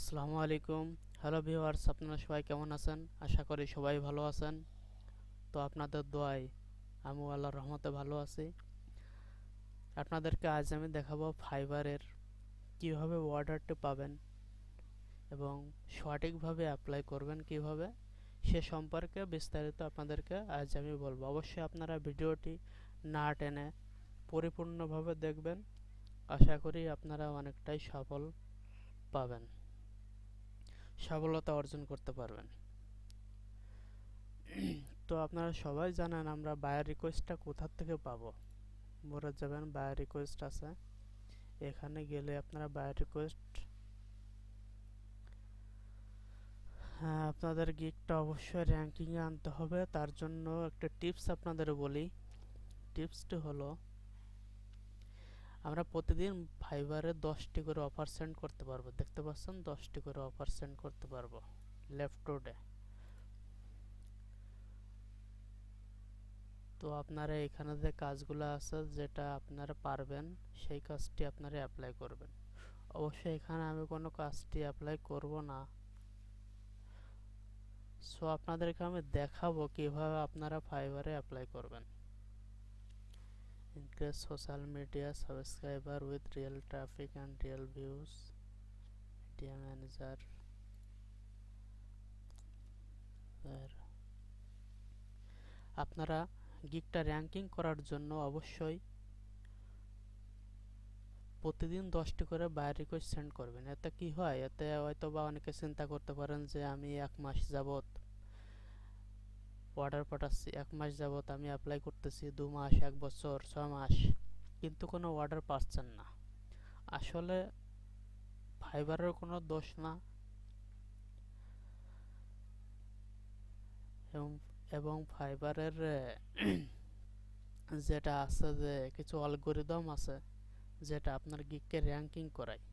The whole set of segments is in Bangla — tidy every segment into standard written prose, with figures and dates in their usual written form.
আসসালামু আলাইকুম। হ্যালো ভিউয়ার্স, আপনারা সবাই কেমন আছেন? আশা করি সবাই ভালো আছেন। তো আপনাদের দোয়ায় আমিও আল্লাহর রহমতে ভালো আছি। আপনাদেরকে আজ আমি দেখাবো ফাইবারের কিভাবে অর্ডারটি পাবেন এবং সঠিকভাবে অ্যাপ্লাই করবেন কিভাবে, সে সম্পর্কে বিস্তারিত আপনাদেরকে আজ আমি বলবো। অবশ্যই আপনারা ভিডিওটি না টেনে পরিপূর্ণভাবে দেখবেন। আশা করি আপনারা অনেকটাই সফলতা অর্জন করতে পারবেন। তো আপনারা সবাই জানেন আমরা বায়ার রিকোয়েস্টটা কোথা থেকে পাবো। বলে যাবেন বায়ার রিকোয়েস্ট আছে, এখানে গেলে আপনারা বায়ার রিকোয়েস্ট, হ্যাঁ, আপনাদের গিগটা অবশ্যই র্যাঙ্কিংয়ে আনতে হবে। তার জন্য একটা টিপস আপনাদের বলি। টিপসটি হলো, আমরা প্রতিদিন ফাইবারে 10টি করে অফার সেন্ড করতে পারবো। দেখতে পাচ্ছেন 10টি করে অফার সেন্ড করতে পারবো লেফট রোডে। তো আপনারা এখানে যে কাজগুলো আছে যেটা আপনারা পারবেন সেই কাজটি আপনারা অ্যাপ্লাই করবেন। অবশ্যই এখানে আমি কোনো কাজটি অ্যাপ্লাই করব না। সো আপনাদেরকে আমি দেখাবো কিভাবে আপনারা ফাইবারে অ্যাপ্লাই করবেন। Increase social media subscriber with real traffic and real views, media manager. আপনারা গিগটা র্যাঙ্কিং করার জন্য অবশ্যই প্রতিদিন 10টি করে বায়ার রিকোয়েস্ট সেন্ড করবেন। এতে কি হয়, এতে হয়তো বা অনেকে চিন্তা করতে পারেন যে আমি 1 মাস যাবত অর্ডার পাঠাচ্ছি, 1 মাস যাবত আমি অ্যাপ্লাই করতেছি, 2 মাস, 1 বছর, 6 মাস, কিন্তু কোনো অর্ডার পাচ্ছেন না। আসলে ফাইবারের কোনো দোষ না, এবং এবং ফাইবারের যেটা আছে যে কিছু অ্যালগরিদম আছে যেটা আপনার গিগকে র্যাঙ্কিং করায়।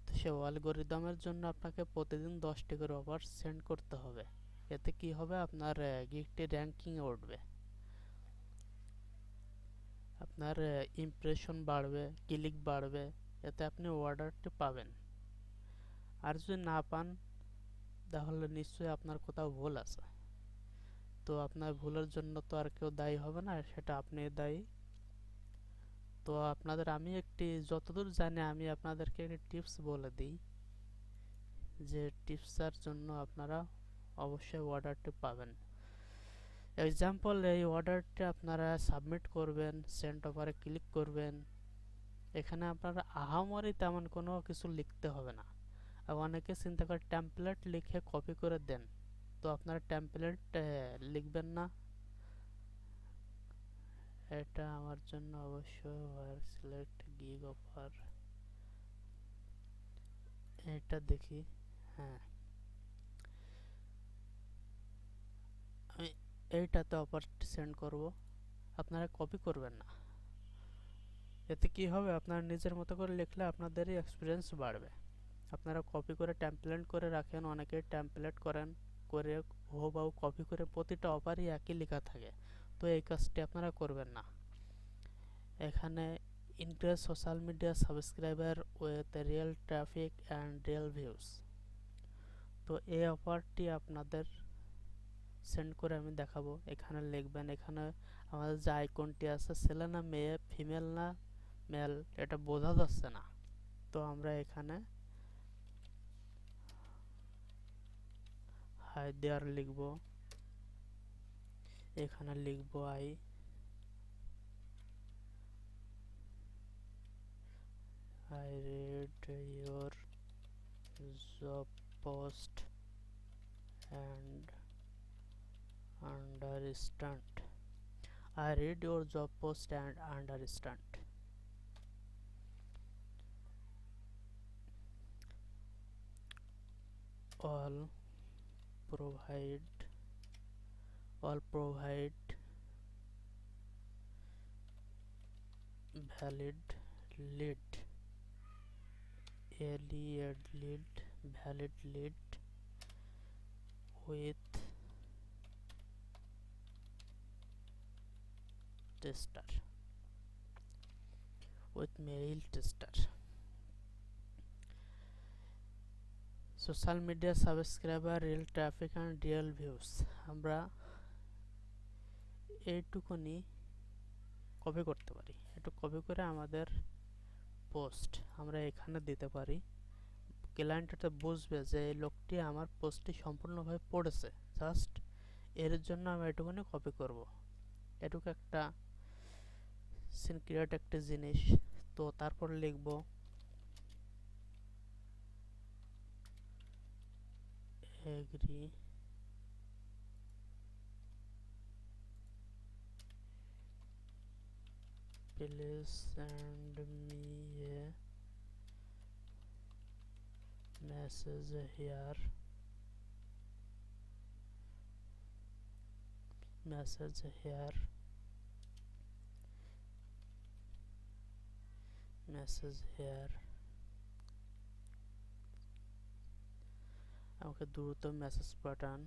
তো সেই অ্যালগরিদমের জন্য আপনাকে প্রতিদিন 10টি করে অফার সেন্ড করতে হবে। এতে কি হবে, আপনার গিগটি র্যাঙ্কিংয়ে উঠবে, আপনার ইমপ্রেশন বাড়বে, ক্লিক বাড়বে, এতে আপনি অর্ডারটি পাবেন। আর যদি না পান তাহলে নিশ্চয়ই আপনার কোথাও ভুল আছে। তো আপনার ভুলের জন্য তো আর কেউ দায়ী হবে না, সেটা আপনি দায়ী। তো আপনাদের আমি যতদূর জানি আমি আপনাদেরকে একটি টিপস বলে দিই, যে টিপসের জন্য আপনারা অবশ্যই অর্ডারটি পাবেন। এক্সাম্পল, এই অর্ডারটি আপনারা সাবমিট করবেন, সেন্ড অফারে ক্লিক করবেন। এখানে আপনারা আহামরি তেমন কোনো কিছু লিখতে হবে না। আর অনেকে চিন্তা করে টেমপ্লেট লিখে কপি করে দেন। তো আপনারা টেমপ্লেট লিখবেন না। এটা আমার জন্য অবশ্যই সিলেক্ট গিগ অফার, এটা দেখি। হ্যাঁ, আমি এইটাতে অফারটি সেন্ড করব, আপনারা কপি করবেন না। এতে কি হবে, আপনারা নিজের মতো করে লিখলে আপনাদেরই এক্সপিরিয়েন্স বাড়বে। আপনারা কপি করে টেমপ্লেট করে রাখেন, অনেকে টেমপ্লেট করেন, করে হুবহু কপি করে প্রতিটা অফারই একই লেখা থাকে। তো এই কাজটি আপনারা করবেন না। এখানে increase social media subscriber with real traffic and real views, তো এই অফারটি আপনাদের সেন্ড করে আমি দেখাবো। এখানে লিখবেন, এখানে আমাদের যে আইকনটি আছে, ছেলে না মেয়ে, ফিমেল না মেল, এটা বোঝা যাচ্ছে না। তো আমরা এখানে হাই দেয়ার লিখব, এখানে লিখব I read your job post and understand. I read your job post and understand. All provide valid lead, valid lead with tester, with mail tester. Social media subscriber, real traffic and real views. আমরা এইটুকুনি কপি করতে পারি। একটু কপি করে আমাদের পোস্ট আমরা এখানে দিতে পারি। ক্লায়েন্ট এটা বুঝবে যে এই লোকটি আমার পোস্টটি সম্পূর্ণভাবে পড়েছে। জাস্ট এর জন্য আমি এটুকুনি কপি করব। এটুকু একটা সিনক্রিয়েট একটা জিনিস। তো তারপর লিখব agree please send me a message here, message here, message here. আমাকে দ্রুত মেসেজ পাঠান।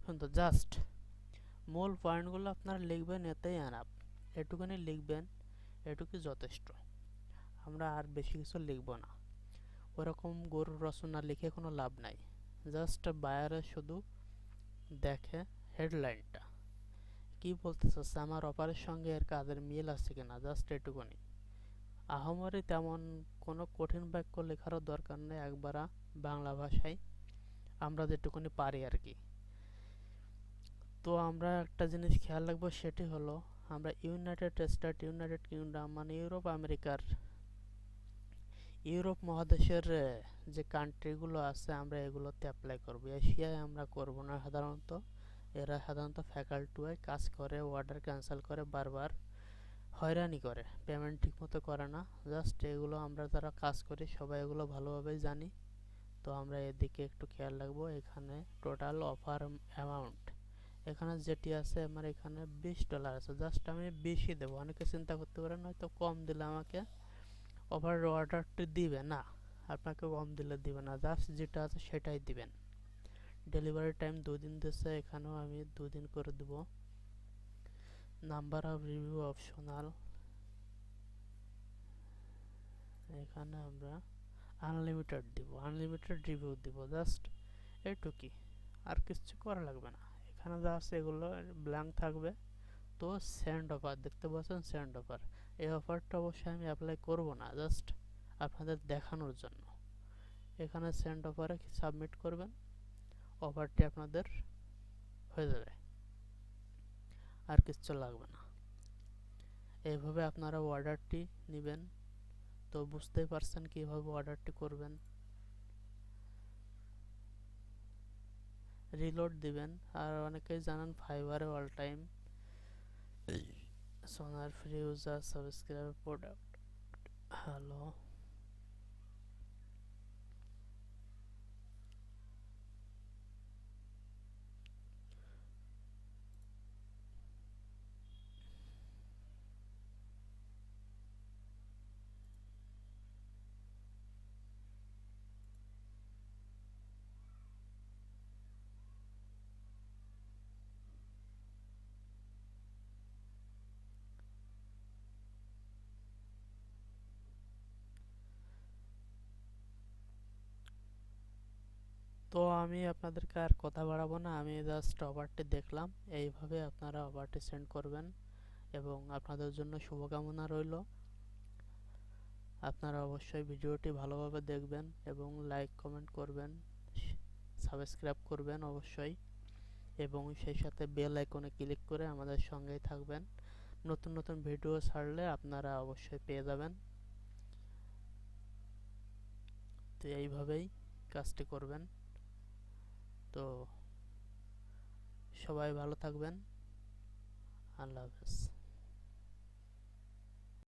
সুন্দর। জাস্ট মূল পয়েন্টগুলো আপনারা লিখবেন, এতেই এনাফ। এটুকুনি লিখবেন, এটুকুই যথেষ্ট। আমরা আর বেশি কিছু লিখব না। ওরকম গরুর রচনা লিখে কোনো লাভ নাই। জাস্ট বায়ারে শুধু দেখে হেডলাইনটা কি বলতে চাচ্ছে, আমার অপারের সঙ্গে এর কাজের মিল আছে কিনা, জাস্ট এটুকুনি। আহামরি তেমন কোনো কঠিন বাক্য লেখারও দরকার নেই, একবারা বাংলা ভাষায় আমরা যেটুকুনি পারি আর কি। তো আমরা একটা জিনিস খেয়াল রাখবো, সেটি হলো আমরা ইউনাইটেড স্টেট, ইউনাইটেড কিংডম মানে ইউরোপ মহাদেশের যে কান্ট্রিগুলো আছে আমরা এগুলোতে অ্যাপ্লাই করব। এশিয়ায় আমরা করব না সাধারণত। এরা সাধারণত ফ্যাকাল্টি ওয়াই কাজ করে, অর্ডার ক্যান্সেল করে, বারবার হয়রানি করে, পেমেন্ট ঠিকমতো করে না। জাস্ট এগুলো আমরা যারা কাজ করি সবাই এগুলো ভালোভাবেই জানি। তো আমরা এদিকে একটু খেয়াল রাখবো। এখানে টোটাল অফার অ্যামাউন্ট এখানে যেটি আছে আমার এখানে $20 আছে। জাস্ট আমি 20ই দেবো। অনেকে চিন্তা করতে পারেন হয়তো কম দিলে আমাকে অর্ডারটি দিবে না, আপনাকে কম দিলে দিবে না। জাস্ট যেটা আছে সেটাই দিবেন। ডেলিভারি টাইম 2 দিন দিচ্ছে, এখানেও আমি 2 দিন করে দেব। নাম্বার অফ রিভিউ অপশনাল, এখানে আমরা আনলিমিটেড দিব, আনলিমিটেড রিভিউ দিব। জাস্ট এইটুকুই, আর কিছু করা লাগবে না। এখানে যা আছে এগুলো ব্ল্যাঙ্ক থাকবে। তো সেন্ড অফার দেখতে পাচ্ছেন, সেন্ড অফার। এই অফারটা অবশ্যই আমি অ্যাপ্লাই করব না, জাস্ট আপনাদের দেখানোর জন্য। এখানে সেন্ড অফারে সাবমিট করবেন, অফারটি আপনাদের হয়ে যাবে, আর কিছু লাগবে না। এইভাবে আপনারা অর্ডারটি নেবেন। তো বুঝতেই পারছেন কিভাবে অর্ডারটি করবেন। রিলোড দিবেন। আর অনেকেই জানেন ফাইবারে অল টাইম সোনার free user subscribe product. Hello, তো আমি আপনাদেরকে আর কথা বাড়াবো না, আমি জাস্ট অফারটি দেখলাম। এইভাবে আপনারা অফারটি সেন্ড করবেন এবং আপনাদের জন্য শুভকামনা রইল। আপনারা অবশ্যই ভিডিওটি ভালোভাবে দেখবেন এবং লাইক কমেন্ট করবেন, সাবস্ক্রাইব করবেন অবশ্যই, এবং সেই সাথে বেল আইকনে ক্লিক করে আমাদের সঙ্গেই থাকবেন। নতুন নতুন ভিডিও ছাড়লে আপনারা অবশ্যই পেয়ে যাবেন। তো এইভাবেই কাজটি করবেন। তো সবাই ভালো থাকবেন। আল্লাহ হাফেজ।